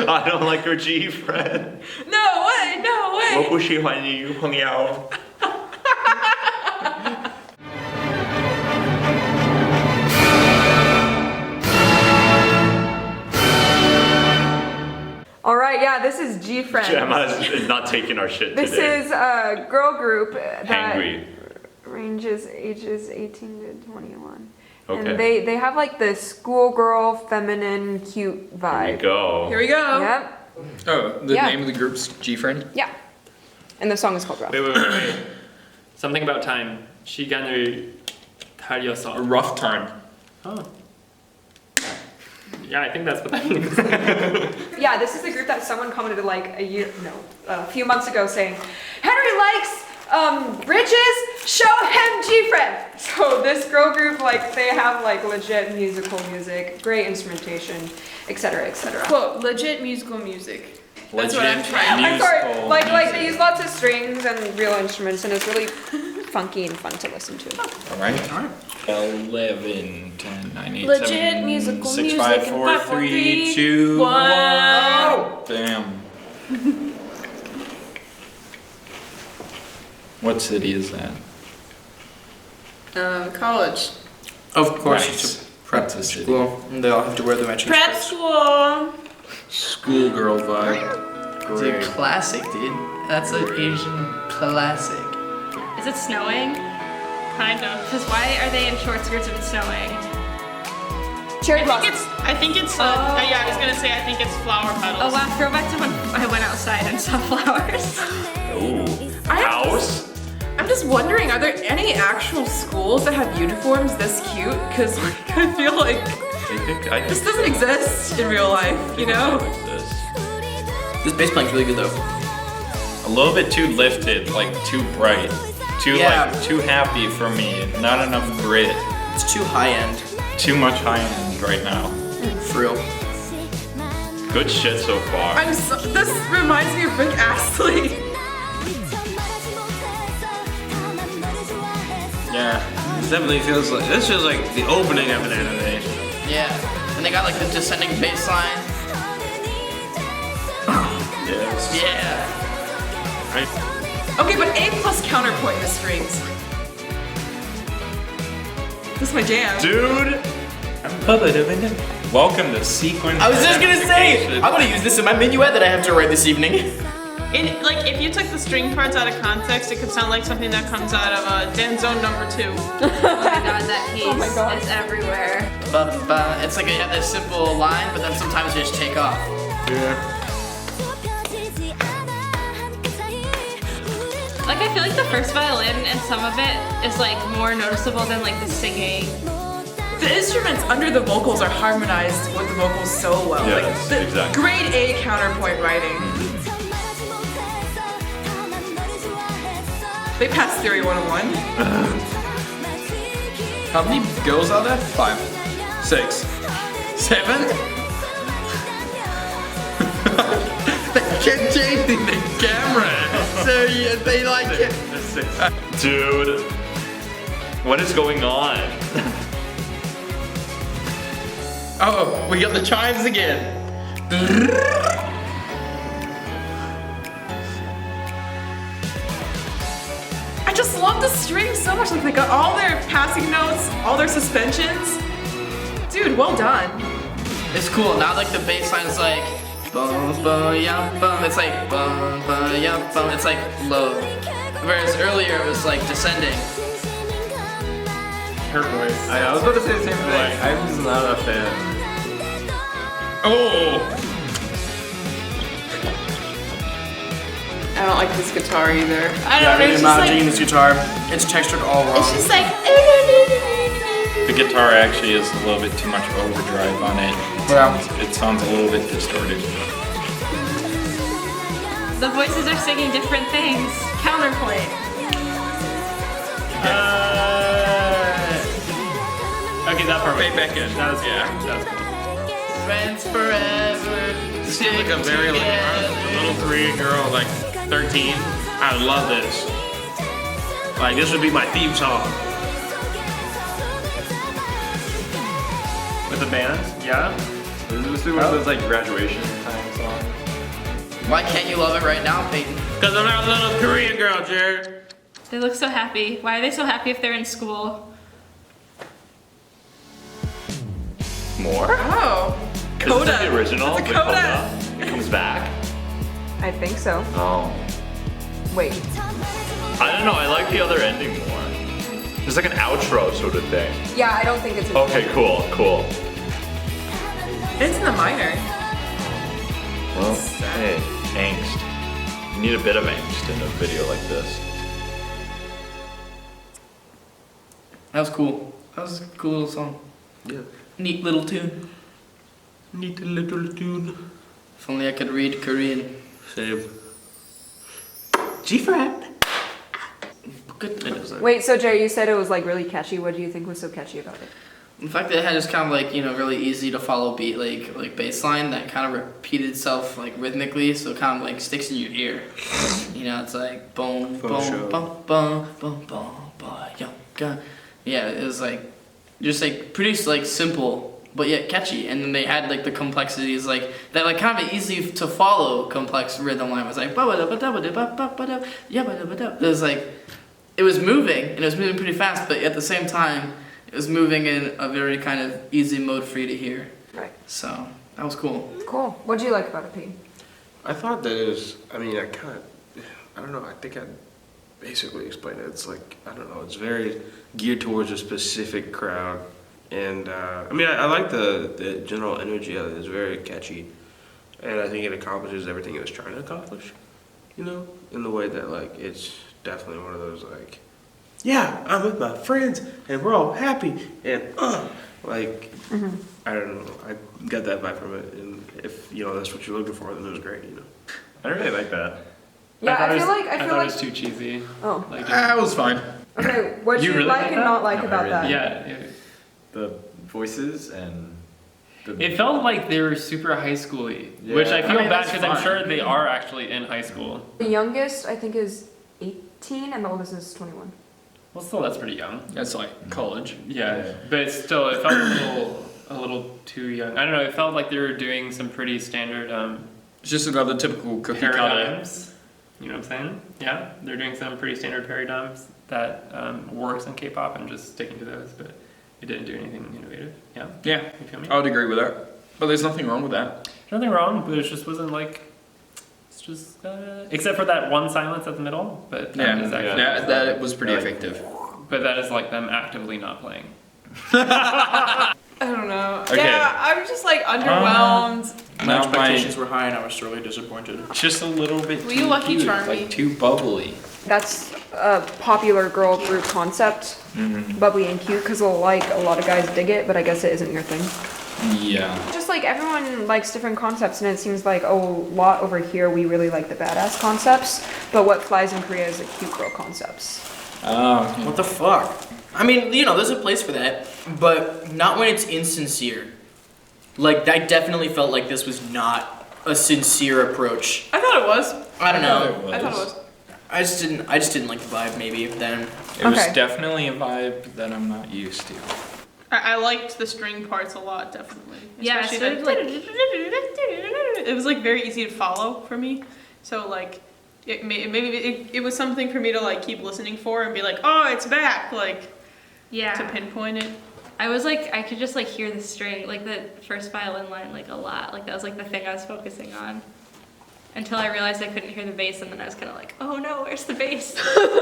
I don't like your G-friend. No way, no way. 我不喜欢你朋友。All right, yeah, this is GFRIEND. Gemma is not taking our shit This today. is a girl group that Hangry. ranges ages 18 to 21. Okay. And they have like the schoolgirl, feminine, cute vibe. Here we go. Here we go. Yep. Oh, the Yeah. name of the group's GFRIEND? Yeah. And the song is called Rough. Wait. Something about time. 시간을 달려서. A rough time. Oh. Yeah, I think that's what that means. Yeah, this is the group that someone commented like a few months ago saying, Henry likes bridges, show him GFRIEND. So this girl group, like they have like legit musical music, great instrumentation, etc., etc. Quote, legit musical music. That's what I'm Legit trying. I'm sorry, musical like they use lots of strings and real instruments, and it's really funky and fun to listen to. Alright. 11, 10, 9, 8, Legit 7, musical 6, music 5, in 4, 5, 4, 3, 3, 2, 1. 1. Damn. What city is that? College. Of course, Right. it's a prep That's a city. school, and they all have to wear the matching Prep skirts. school. Schoolgirl vibe. It's Great. a classic, dude. That's an Asian classic. Is it snowing? Kind of. Because why are they in short skirts if it's snowing? Cherry I blossom. think it's yeah, I was gonna say I think it's flower petals. Oh wow, throwback to when I went outside and saw flowers. Ooh. House? I'm just wondering, are there any actual schools that have uniforms this cute? Because like, I feel like I this doesn't exist in real life, you know? This bass playing's really good though. A little bit too lifted, like too bright. Too too happy for me. Not enough grit. It's too high end. Too much high end right now. For real. Good shit so far. This reminds me of Rick Astley. Yeah. This definitely feels like the opening of an anime. Yeah. And they got like the descending bass line. Yes. Yeah. Okay, but A plus counterpoint in the strings. This is my jam. Dude! Welcome to sequence. I was just gonna say, I'm gonna use this in my minuet that I have to write this evening. Like if you took the string parts out of context, it could sound like something that comes out of Danzone number 2. Oh my god, that piece is everywhere. Ba-ba. It's like you have this simple line, but then sometimes you just take off. Yeah. Like I feel like the first violin and some of it is like more noticeable than like the singing. The instruments under the vocals are harmonized with the vocals so well. Yes, like the exactly. grade A counterpoint writing. They passed Theory 101. How many girls are there? 5. 6. 7? Kept changing the camera. So yeah, they like it. Dude. What is going on? Oh, we got the chimes again. I just love the strings so much. Like they got all their passing notes, all their suspensions. Dude, well done. It's cool. Now like the bass line is like bum bum yum bum. It's like bum bum yum bum. It's like low. Whereas earlier it was like descending. Her voice. I was about to say the same thing. I'm just not a fan. Oh. I don't like this guitar either. I Yeah, don't know. really It's just managing like this guitar. It's textured all wrong. it's just like. The guitar actually is a little bit too much overdrive on it. It sounds a little bit distorted. The voices are singing different things. Counterpoint. Okay, that part. Fade back in. That was That's cool. Friends forever. This seems like a very like a little Korean girl, like 13. I would love this. Like this would be my theme song. With a band, yeah. This This is one of those like graduation time songs. Why can't you love it right now, Peyton? Because I'm not a little Korean girl, Jared. They look so happy. Why are they so happy if they're in school? More? Oh. Is this Coda. the original? It's a The coda. It comes back? I think so. Oh. Wait. I don't know, I like the other ending more. It's like an outro sort of thing. Yeah, I don't think it's. Okay, cool, cool. It's in the minor. Well, hey, angst. You need a bit of angst in a video like this. That was cool. That was a cool little song. Yeah. Neat little tune. Neat little tune. If only I could read Korean. Same. GFRIEND. Good. Wait, so Jerry, you said it was like really catchy. What do you think was so catchy about it? The fact that it had just kind of like, you know, really easy to follow beat, like bass line that kind of repeated itself like rhythmically, so it kind of like sticks in your ear. You know, it's like boom, boom, boom, boom, boom, boom, boom, boom. Yeah, it was like just like pretty like simple but yet catchy, and then they had like the complexities like that, like kind of easy to follow complex rhythm line was like it was like it was moving and it was moving pretty fast, but at the same time it was moving in a very kind of easy mode for you to hear. Right. So that was cool. Cool. What do you like about it, Pete? I thought that it was, I mean, I don't know, I think I basically explained it. It's like, I don't know, it's very geared towards a specific crowd. And, I mean, I like the general energy of it. It's very catchy. And I think it accomplishes everything it was trying to accomplish, you know, in the way that, like, it's definitely one of those, like, yeah, I'm with my friends and we're all happy and, like, I don't know, I got that vibe from it. And if, you know, that's what you're looking for, then it was great, you know. I really like that. Yeah, I feel thought like it was too cheesy. Oh. Like, That was fine. Okay, what You you really like like and that? not like No, I about really- that? yeah. The voices and the... It felt like they were super high schooly, which I feel bad that's because I'm fine. sure they are actually in high school. The youngest, I think, is 18 and the oldest is 21. Well, still, that's pretty young. That's like college. Yeah, but still, it felt a little too young. I don't know. It felt like they were doing some pretty standard It's just another typical cookie cutter. paradigms. You know what I'm saying? Yeah, they're doing some pretty standard paradigms that works in K-pop and just sticking to those, but it didn't do anything innovative. Yeah. Yeah, You feel me? I would agree with that. But there's nothing wrong with that. Nothing wrong, but it just wasn't like. It's just except for that one silence at the middle, but that is actually. That was pretty effective. But that is like them actively not playing. I don't know. Okay. Yeah, I'm just like underwhelmed. Now Expectations were high and I was sorely disappointed. just a little bit Will you too Lucky cute, Charm me? like too bubbly. That's a popular girl group concept, bubbly and cute, because like a lot of guys dig it, but I guess it isn't your thing. Yeah. Just like everyone likes different concepts, and it seems like a lot over here we really like the badass concepts, but what flies in Korea is the cute girl concepts. What the fuck? I mean, you know, there's a place for that, but not when it's insincere. Like, I definitely felt like this was not a sincere approach. I thought it was. I don't know. I thought it was. I just didn't like the vibe maybe then. It was Okay. definitely a vibe that I'm not used to. I liked the string parts a lot, definitely. Yeah, Especially sort of the- like it was like very easy to follow for me. So like it was something for me to like keep listening for and be like, oh, it's back, like to pinpoint it. I was like, I could just like hear the string, like the first violin line, like a lot. Like that was like the thing I was focusing on. Until I realized I couldn't hear the bass, and then I was kind of like, oh no, where's the bass?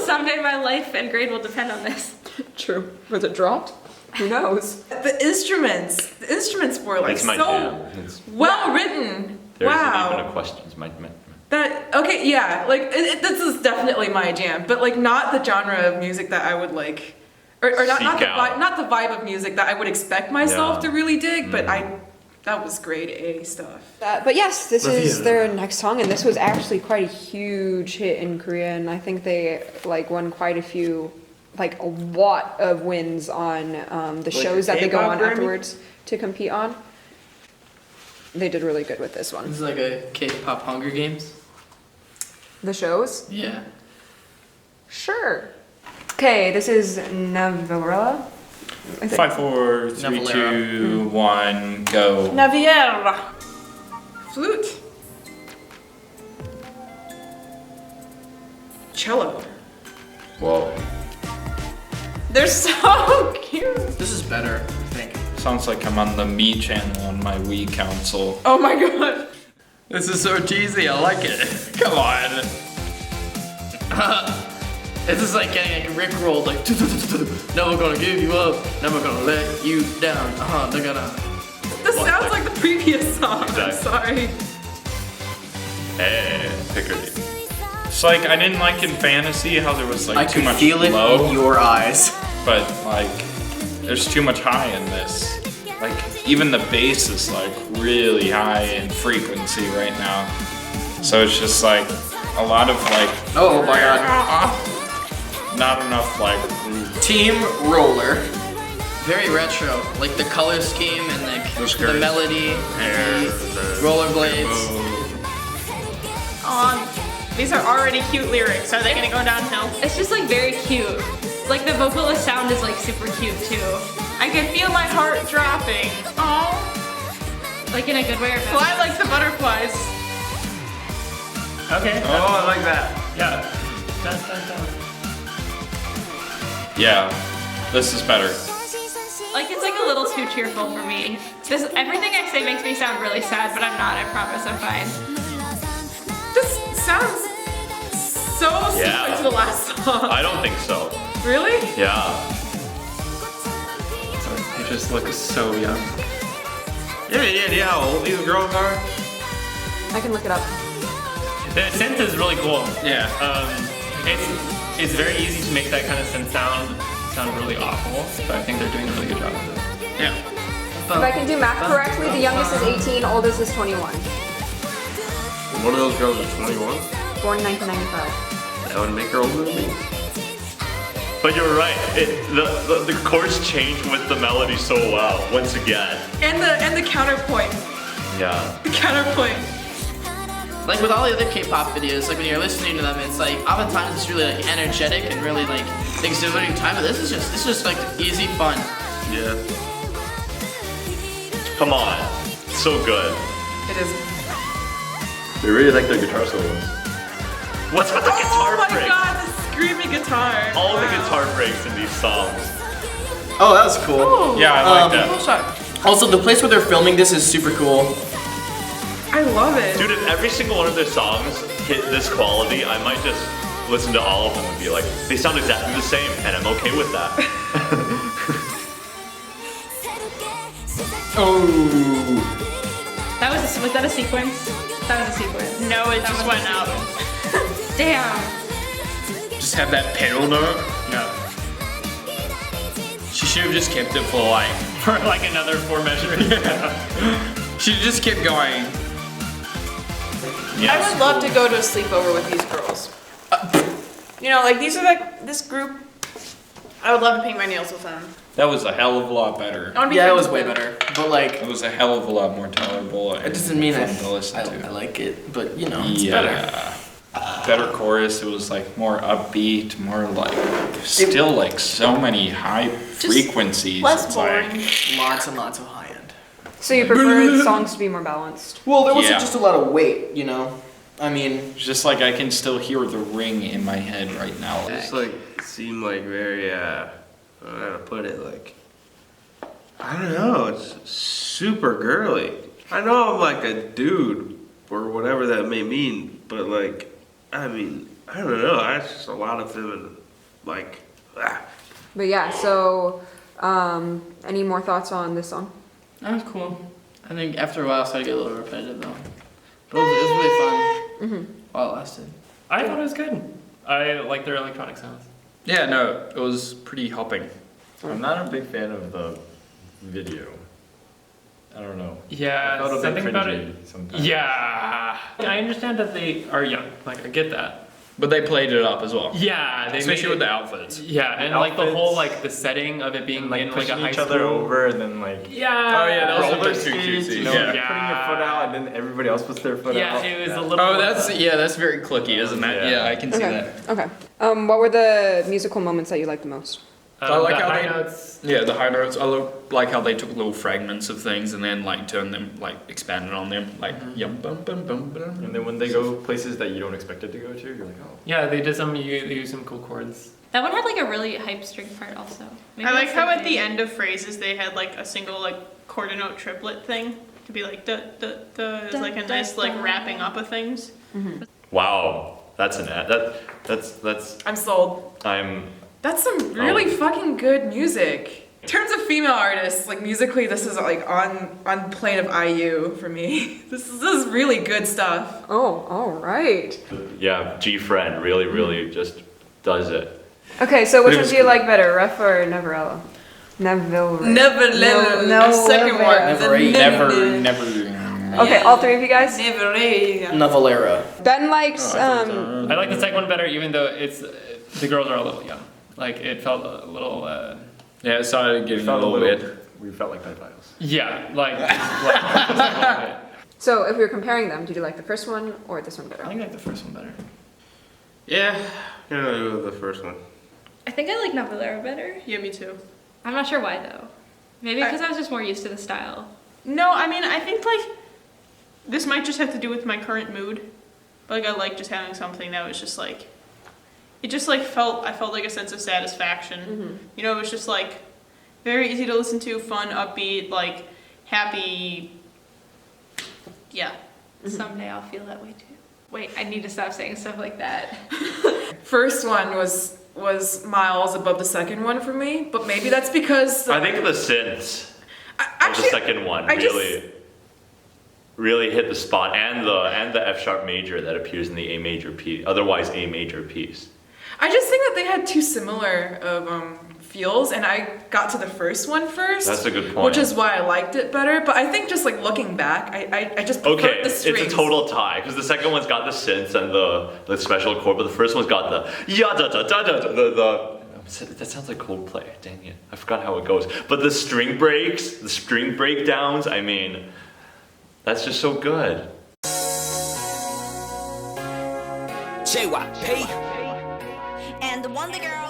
Someday my life and grade will depend on this. True. Was it dropped? Who knows? The instruments were like It's my so jam. It's, well written. there isn't Wow. even a question. It's my That okay, yeah, like this is definitely my jam, but like not the genre of music that I would like, or not Seek the out. not the vibe of music that I would expect myself Yeah. to really dig. But that was grade A stuff. But yes, this is their next song, and this was actually quite a huge hit in Korea, and I think they like won quite a few, like a lot of wins on the shows that they go K-pop on Grammy? afterwards to compete on. They did really good with this one. This is like a K-pop Hunger Games. The shows? Yeah. Sure. Okay, this is Navillera I think. 5, 4, 3, Navillera. 2, 1, go. Navillera. Flute. Cello. Whoa. They're so cute. This is better, I think. Sounds like I'm on the Me channel on my Wii console. Oh my god. This is so cheesy, I like it. Come on. This is like getting a Rickrolled, like, never gonna give you up, never gonna let you down. They're gonna. This sounds like the previous song. I'm sorry. Hey, Paker. It's like I didn't like in Fantasy how there was like I too could much feel it low, in your eyes. but like there's too much high in this. Like even the bass is like really high in frequency right now. So it's just like a lot of like Oh my god. not enough like Team Roller. Very retro. Like the color scheme and like the melody, the rollerblades. These are already cute lyrics. Are they gonna go downhill? It's just like very cute. Like the vocalist sound is like super cute too. I can feel my heart dropping. Oh, Like in a good way or bad. fly like the butterflies. Okay. Oh, I like that. Yeah. Dun, dun, dun. yeah. This is better. Like it's like a little too cheerful for me. This everything I say makes me sound really sad, but I'm not. I promise, I'm fine. This sounds so similar to the last song. I don't think so. Really? Yeah. You just look so young. You have any idea how old these girls are? I can look it up. The synth is really cool. Yeah. It's very easy to make that kind of synth sound really awful, but I think they're doing a really good job of it. Yeah. If I can do math correctly, the youngest is 18, oldest is 21. One of those girls is 21. Born in 1995. That would make her older than me. But you're right. The chords change with the melody so well. Once again. And the counterpoint. Yeah. The counterpoint. Like with all the other K-pop videos, like when you're listening to them, it's like oftentimes it's really like energetic and really like exhibiting time. But this is just like easy fun. Yeah. Come on. So good. It is. They really like their guitar solos. What's with the guitar Oh my breaks? god, the screaming guitar. All the guitar breaks in these songs. Oh, that's cool. Yeah, I like that. Also, the place where they're filming this is super cool. I love it. Dude, if every single one of their songs hit this quality, I might just listen to all of them and be like, they sound exactly the same, and I'm okay with that. Oh. Was that a sequence? That was a sequence. No, it just went out. Damn. Just have that pedal note. Yeah. She should have just kept it for like another 4 measure. She just kept going. I would love to go to a sleepover with these girls. You know, like these are like this group. I would love to paint my nails with them. That was a hell of a lot better. I wanna be Yeah, it friends was with way them. better. But like, It was a hell of a lot more tolerable. it doesn't mean fun to listen I to. like it, but you know, it's Yeah. better. Better chorus. It was like more upbeat, more like still like so many high frequencies. Less It's boring. like Lots and lots of high end. So you prefer the songs to be more balanced? Well, there wasn't Yeah. just a lot of weight, you know. I mean, it's just like I can still hear the ring in my head right now. It's like seemed like very I don't know how to put it, like I don't know, it's super girly. I know I'm like a dude or whatever that may mean, but like I mean, I don't know, that's just a lot of feminine like But yeah, so any more thoughts on this song? that was cool. I think after a while, it started to get a little repetitive though. But it was really fun while it lasted. I thought it was good. I like their electronic sounds. Yeah, no, it was pretty helping. I'm not a big fan of the video. I don't know. Yeah, I felt a bit something about cringy it. sometimes. Yeah. I understand that they are young. Like, I get that. But they played it up as well. Yeah, they Especially made with it, the outfits. Yeah, and like the whole like the setting of it being And, like in like a pushing high each school. other over and then like Yeah. Oh, yeah, that was a roller bit too skates, cutesy. you know, Yeah. like putting your foot out and then everybody else puts their foot Yeah, out. it was a little. Oh, that's very clicky, isn't it? Yeah. Yeah, I can see that. Okay. What were the musical moments that you liked the most? I like the how high they, notes. yeah, the high notes. I like how they took little fragments of things and then like turned them, like expanded on them, like yum bum bum bum bum. And then when they go places that you don't expect it to go to, you're like, oh. Yeah, they did some. They used some cool chords. That one had like a really hype string part also. Maybe I like that's how the at the thing. end of phrases they had like a single like quarter note triplet thing to be like the it's like a nice like wrapping up of things. Wow, that's an ad. That's. I'm sold. That's some really fucking good music. In terms of female artists, like musically, this is like on plane of IU for me. This is really good stuff. Oh, all right. Yeah, GFRIEND really just does it. Okay, so which one do you like better, Ref or Navillera? Navillera. Never, second one. Never. Okay, all three of you guys? Navillera. Ben likes, I like the second one better, even though the girls are a little young. Like it felt a little. Yeah, it started getting a little weird. We felt like pedophiles. Yeah, like. so if we were comparing them, did you like the first one or this one better? I think I like the first one better. Yeah, I'm gonna go with the first one. I think I like Navillera better. Yeah, me too. I'm not sure why though. Maybe because I was just more used to the style. No, I mean I think like this might just have to do with my current mood. But like I like just having something that was just like it just like I felt like a sense of satisfaction. You know, it was just like very easy to listen to, fun, upbeat, like happy. Yeah. Someday I'll feel that way too. Wait, I need to stop saying stuff like that. First one was miles above the second one for me, but maybe that's because I think the synths of the second one I really hit the spot, and the F sharp major that appears in the A major piece, otherwise A major piece. I just think that they had too similar of feels, and I got to the first one first. That's a good point. Which is why I liked it better. But I think just like looking back, I just preferred the strings. It's a total tie because the second one's got the synths and the special chord, but the first one's got the ya da da da da the. That sounds like Coldplay. Dang it, I forgot how it goes. But the string breaks, the string breakdowns. I mean, that's just so good. JYP and the Wonder Girl.